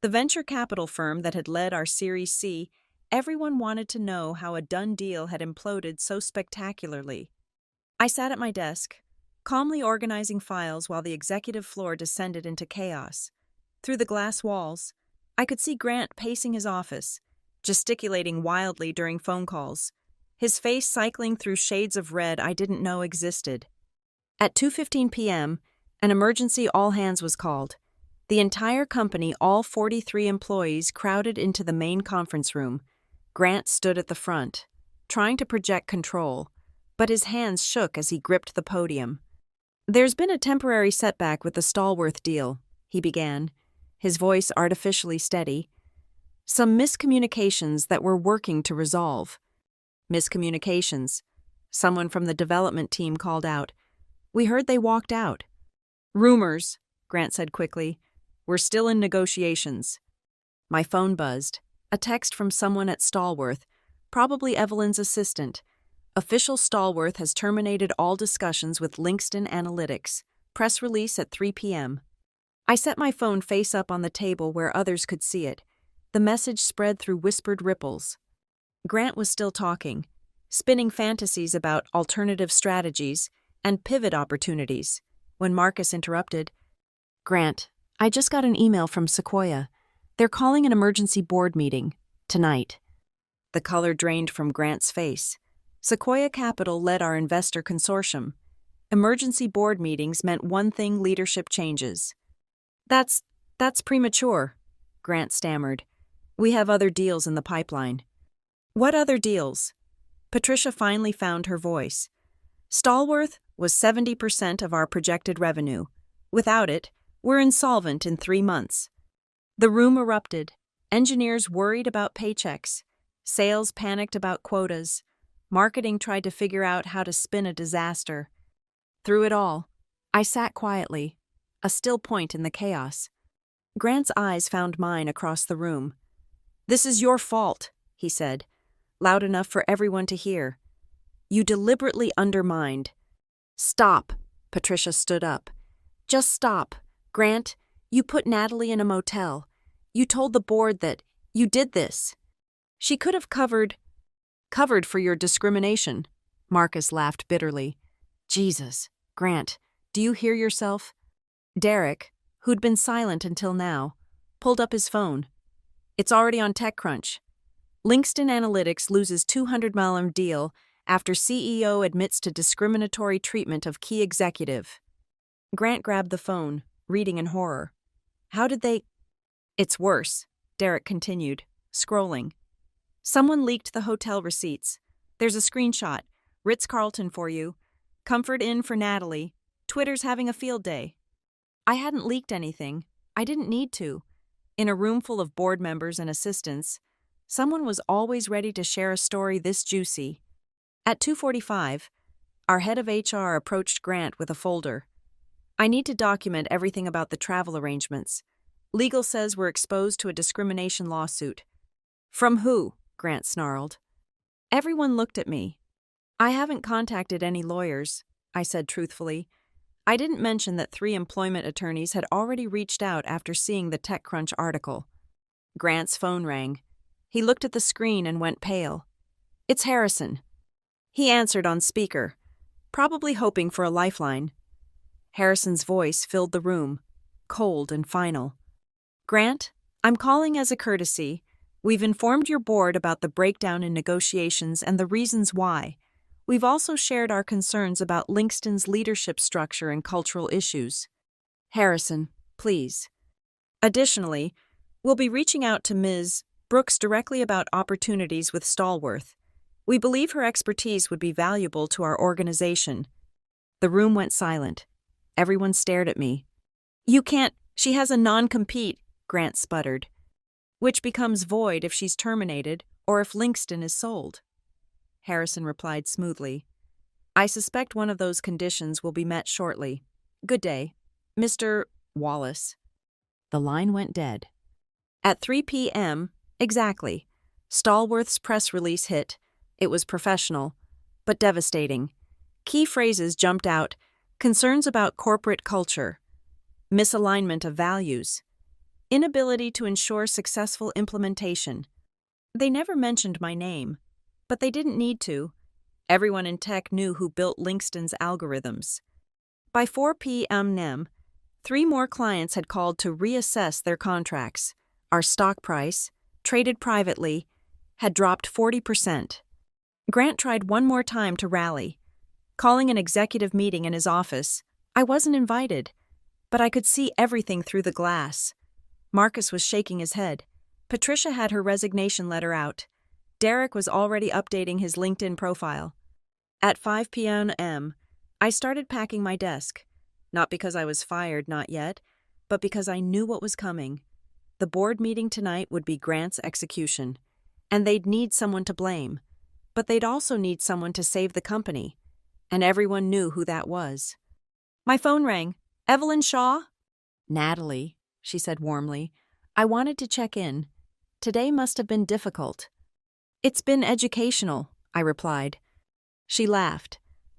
[SPEAKER 1] the venture capital firm that had led our Series C, everyone wanted to know how a done deal had imploded so spectacularly. I sat at my desk, calmly organizing files while the executive floor descended into chaos. Through the glass walls, I could see Grant pacing his office, gesticulating wildly during phone calls, his face cycling through shades of red I didn't know existed. At 2:15 p.m., an emergency all-hands was called. The entire company, all 43 employees, crowded into the main conference room. Grant stood at the front, trying to project control, but his hands shook as he gripped the podium. There's been a temporary setback with the Stallworth deal, he began, his voice artificially steady. Some miscommunications that we're working to resolve. Miscommunications. Someone from the development team called out. We heard they walked out. Rumors, Grant said quickly. We're still in negotiations. My phone buzzed. A text from someone at Stallworth, probably Evelyn's assistant. Official Stallworth has terminated all discussions with Linkston Analytics. Press release at 3 p.m. I set my phone face up on the table where others could see it. The message spread through whispered ripples. Grant was still talking, spinning fantasies about alternative strategies and pivot opportunities, when Marcus interrupted. Grant, I just got an email from Sequoia. They're calling an emergency board meeting, tonight. The color drained from Grant's face. Sequoia Capital led our investor consortium. Emergency board meetings meant one thing: leadership changes. That's premature, Grant stammered. We have other deals in the pipeline. What other deals? Patricia finally found her voice. Stallworth was 70% of our projected revenue. Without it, we're insolvent in 3 months. The room erupted. Engineers worried about paychecks. Sales panicked about quotas. Marketing tried to figure out how to spin a disaster. Through it all, I sat quietly, a still point in the chaos. Grant's eyes found mine across the room. This is your fault, he said, loud enough for everyone to hear. You deliberately undermined. Stop, Patricia stood up. Just stop. Grant, you put Natalie in a motel. You told the board that you did this. She could have covered for your discrimination. Marcus laughed bitterly. Jesus, Grant, do you hear yourself? Derek, who'd been silent until now, pulled up his phone. It's already on TechCrunch. Linkston Analytics loses $200 million deal after CEO admits to discriminatory treatment of key executive. Grant grabbed the phone, reading in horror. How did they... It's worse, Derek continued, scrolling. Someone leaked the hotel receipts. There's a screenshot. Ritz-Carlton for you. Comfort Inn for Natalie. Twitter's having a field day. I hadn't leaked anything. I didn't need to. In a room full of board members and assistants, someone was always ready to share a story this juicy. At 2:45, our head of HR approached Grant with a folder. I need to document everything about the travel arrangements. Legal says we're exposed to a discrimination lawsuit. From who? Grant snarled. Everyone looked at me. I haven't contacted any lawyers, I said truthfully. I didn't mention that 3 employment attorneys had already reached out after seeing the TechCrunch article. Grant's phone rang. He looked at the screen and went pale. It's Harrison. He answered on speaker, probably hoping for a lifeline. Harrison's voice filled the room, cold and final. Grant, I'm calling as a courtesy. We've informed your board about the breakdown in negotiations and the reasons why. We've also shared our concerns about Linkston's leadership structure and cultural issues. Harrison, please. Additionally, we'll be reaching out to Ms. Brooks directly about opportunities with Stallworth. We believe her expertise would be valuable to our organization. The room went silent. Everyone stared at me. You can't, she has a non-compete, Grant sputtered, which becomes void if she's terminated or if Linkston is sold. Harrison replied smoothly. I suspect one of those conditions will be met shortly. Good day, Mr. Wallace. The line went dead. At 3 p.m., exactly, Stallworth's press release hit. It was professional, but devastating. Key phrases jumped out: concerns about corporate culture, misalignment of values, inability to ensure successful implementation. They never mentioned my name, but they didn't need to. Everyone in tech knew who built Linkston's algorithms. By 4 p.m., 3 more clients had called to reassess their contracts. Our stock price, traded privately, had dropped 40%. Grant tried one more time to rally, calling an executive meeting in his office. I wasn't invited, but I could see everything through the glass. Marcus was shaking his head. Patricia had her resignation letter out. Derek was already updating his LinkedIn profile. At 5 p.m., I started packing my desk, not because I was fired, not yet, but because I knew what was coming. The board meeting tonight would be Grant's execution, and they'd need someone to blame, but they'd also need someone to save the company, and everyone knew who that was. My phone rang. Evelyn Shaw? Natalie, she said warmly. I wanted to check in. Today must have been difficult. It's been educational, I replied. She laughed.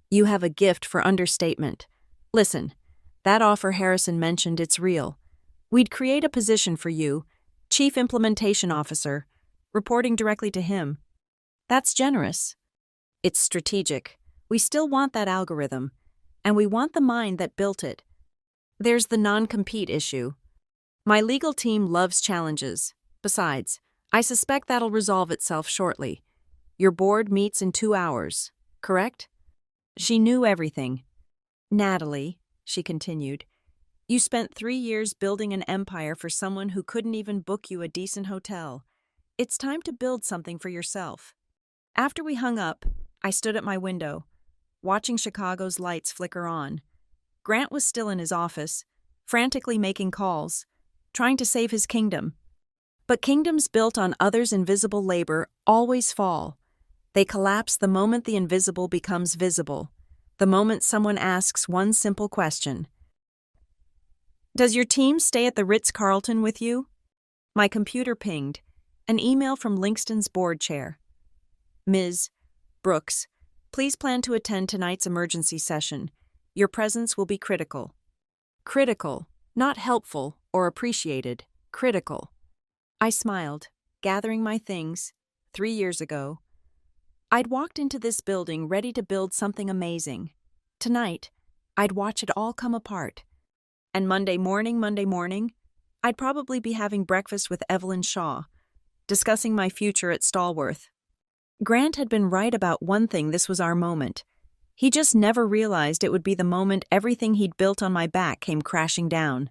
[SPEAKER 1] You have a gift for understatement. Listen, that offer Harrison mentioned, it's real. We'd create a position for you, Chief Implementation Officer, reporting directly to him. That's generous. It's strategic. We still want that algorithm, and we want the mind that built it. There's the non-compete issue. My legal team loves challenges. Besides, I suspect that'll resolve itself shortly. Your board meets in 2 hours, correct? She knew everything. Natalie, she continued, you spent 3 years building an empire for someone who couldn't even book you a decent hotel. It's time to build something for yourself. After we hung up, I stood at my window, watching Chicago's lights flicker on. Grant was still in his office, frantically making calls, trying to save his kingdom. But kingdoms built on others' invisible labor always fall. They collapse the moment the invisible becomes visible, the moment someone asks one simple question. Does your team stay at the Ritz-Carlton with you? My computer pinged, an email from Linkston's board chair. Ms. Brooks, please plan to attend tonight's emergency session. Your presence will be critical. Critical, not helpful or appreciated, critical. I smiled, gathering my things. 3 years ago, I'd walked into this building ready to build something amazing. Tonight, I'd watch it all come apart. And Monday morning, I'd probably be having breakfast with Evelyn Shaw, discussing my future at Stallworth. Grant had been right about one thing: this was our moment. He just never realized it would be the moment everything he'd built on my back came crashing down.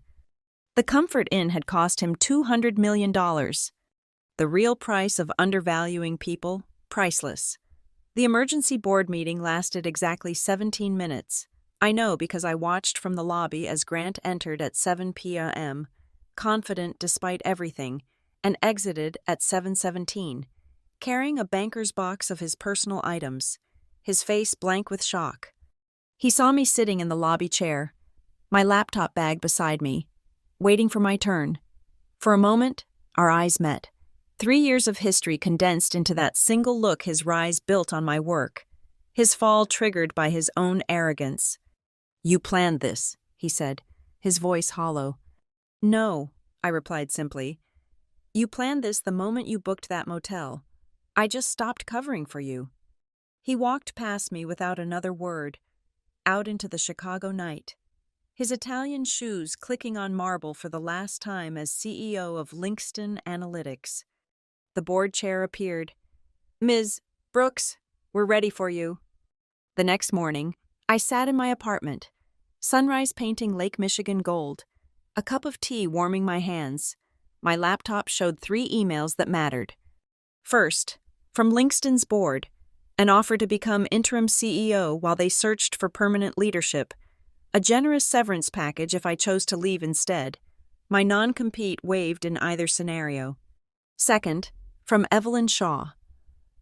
[SPEAKER 1] The Comfort Inn had cost him $200 million. The real price of undervaluing people, priceless. The emergency board meeting lasted exactly 17 minutes. I know because I watched from the lobby as Grant entered at 7 p.m., confident despite everything, and exited at 7:17, carrying a banker's box of his personal items, his face blank with shock. He saw me sitting in the lobby chair, my laptop bag beside me, waiting for my turn. For a moment, our eyes met. 3 years of history condensed into that single look, his rise built on my work, his fall triggered by his own arrogance. You planned this, he said, his voice hollow. No, I replied simply. You planned this the moment you booked that motel. I just stopped covering for you. He walked past me without another word, out into the Chicago night, his Italian shoes clicking on marble for the last time as CEO of Linkston Analytics. The board chair appeared. "Ms. Brooks, we're ready for you." The next morning, I sat in my apartment, sunrise painting Lake Michigan gold, a cup of tea warming my hands. My laptop showed 3 emails that mattered. First, from Linkston's board, an offer to become interim CEO while they searched for permanent leadership, a generous severance package if I chose to leave instead. My non-compete waived in either scenario. Second, from Evelyn Shaw.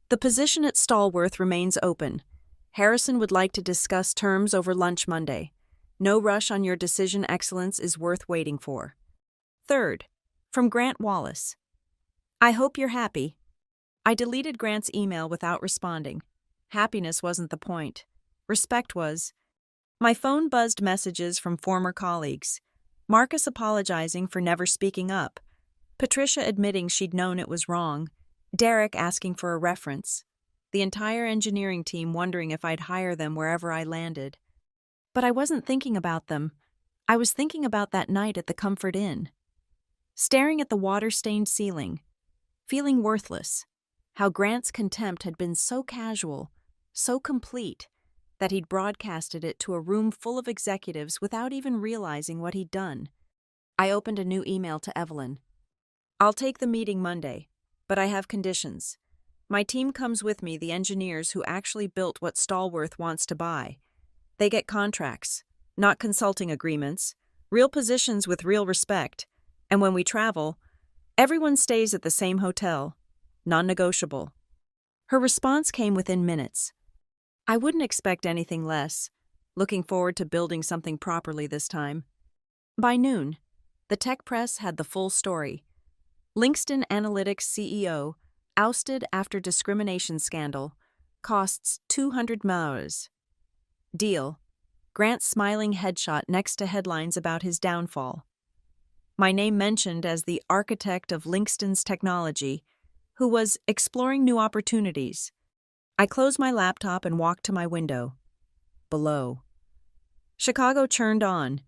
[SPEAKER 1] The position at Stallworth remains open. Harrison would like to discuss terms over lunch Monday. No rush on your decision. Excellence is worth waiting for. Third, from Grant Wallace. I hope you're happy. I deleted Grant's email without responding. Happiness wasn't the point. Respect was. My phone buzzed messages from former colleagues. Marcus apologizing for never speaking up. Patricia admitting she'd known it was wrong. Derek asking for a reference. The entire engineering team wondering if I'd hire them wherever I landed. But I wasn't thinking about them. I was thinking about that night at the Comfort Inn. Staring at the water-stained ceiling. Feeling worthless. How Grant's contempt had been so casual, so complete, that he'd broadcasted it to a room full of executives without even realizing what he'd done. I opened a new email to Evelyn. I'll take the meeting Monday, but I have conditions. My team comes with me, the engineers who actually built what Stallworth wants to buy. They get contracts, not consulting agreements, real positions with real respect, and when we travel, everyone stays at the same hotel, non-negotiable. Her response came within minutes. I wouldn't expect anything less, looking forward to building something properly this time. By noon, the tech press had the full story. Linkston Analytics CEO ousted after discrimination scandal, costs $200 million. Deal, Grant's smiling headshot next to headlines about his downfall. My name mentioned as the architect of Linkston's technology, who was exploring new opportunities. I closed my laptop and walked to my window. Below. Chicago churned on,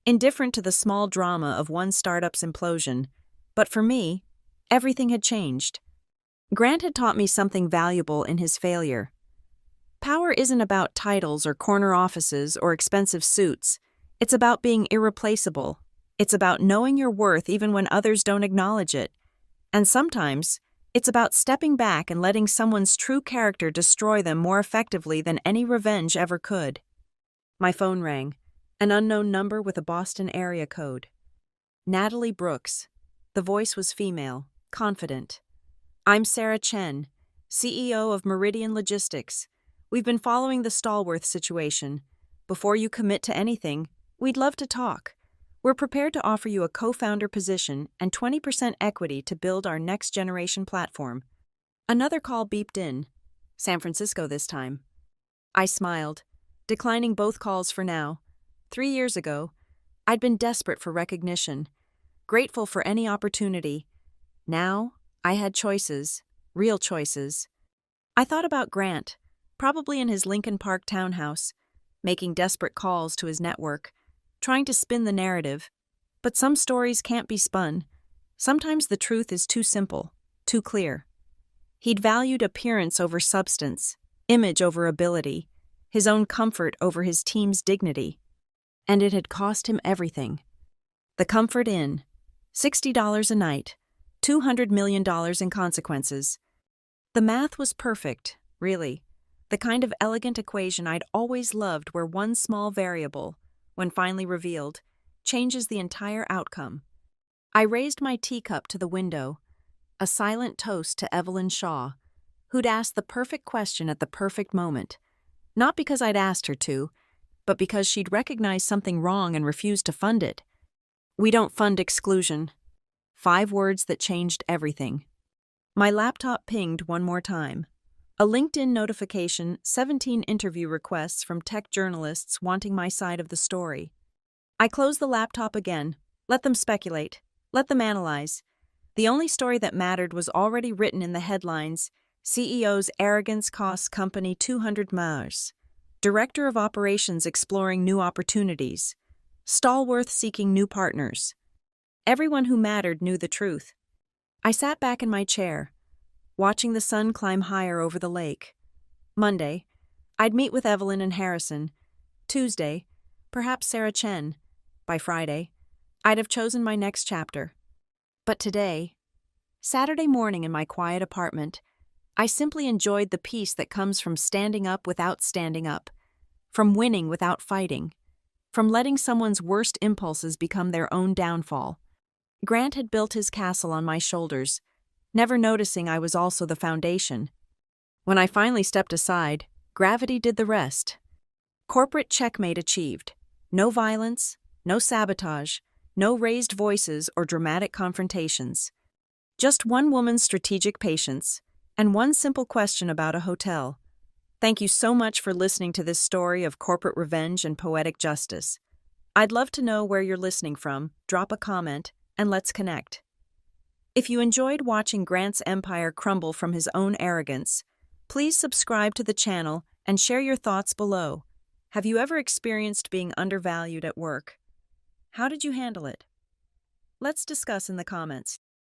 [SPEAKER 1] indifferent to the small drama of one startup's implosion, but for me, everything had changed. Grant had taught me something valuable in his failure. Power isn't about titles or corner offices or expensive suits. It's about being irreplaceable. It's about knowing your worth even when others don't acknowledge it. And sometimes, it's about stepping back and letting someone's true character destroy them more effectively than any revenge ever could. My phone rang, an unknown number with a Boston area code. Natalie Brooks. The voice was female, confident. I'm Sarah Chen, CEO of Meridian Logistics. We've been following the Stallworth situation. Before you commit to anything, we'd love to talk. We're prepared to offer you a co-founder position and 20% equity to build our next-generation platform. Another call beeped in. San Francisco this time. I smiled, declining both calls for now. 3 years ago, I'd been desperate for recognition, grateful for any opportunity. Now, I had choices, real choices. I thought about Grant, probably in his Lincoln Park townhouse, making desperate calls to his network, trying to spin the narrative. But some stories can't be spun. Sometimes the truth is too simple, too clear. He'd valued appearance over substance, image over ability, his own comfort over his team's dignity. And it had cost him everything. The Comfort Inn, $60 a night, $200 million in consequences. The math was perfect, really. The kind of elegant equation I'd always loved where one small variable, when finally revealed, changes the entire outcome. I raised my teacup to the window, a silent toast to Evelyn Shaw, who'd asked the perfect question at the perfect moment. Not because I'd asked her to, but because she'd recognized something wrong and refused to fund it. We don't fund exclusion. 5 words that changed everything. My laptop pinged one more time. A LinkedIn notification, 17 interview requests from tech journalists wanting my side of the story. I closed the laptop again. Let them speculate. Let them analyze. The only story that mattered was already written in the headlines. CEO's Arrogance costs company $200 million. Director of Operations exploring new opportunities. Stallworth seeking new partners. Everyone who mattered knew the truth. I sat back in my chair, watching the sun climb higher over the lake. Monday, I'd meet with Evelyn and Harrison. Tuesday, perhaps Sarah Chen. By Friday, I'd have chosen my next chapter. But today, Saturday morning in my quiet apartment, I simply enjoyed the peace that comes from standing up without standing up, from winning without fighting, from letting someone's worst impulses become their own downfall. Grant had built his castle on my shoulders, never noticing I was also the foundation. When I finally stepped aside, gravity did the rest. Corporate checkmate achieved. No violence, no sabotage, no raised voices or dramatic confrontations. Just one woman's strategic patience, and one simple question about a hotel. Thank you so much for listening to this story of corporate revenge and poetic justice. I'd love to know where you're listening from. Drop a comment, and let's connect. If you enjoyed watching Grant's empire crumble from his own arrogance, please subscribe to the channel and share your thoughts below. Have you ever experienced being undervalued at work? How did you handle it? Let's discuss in the comments.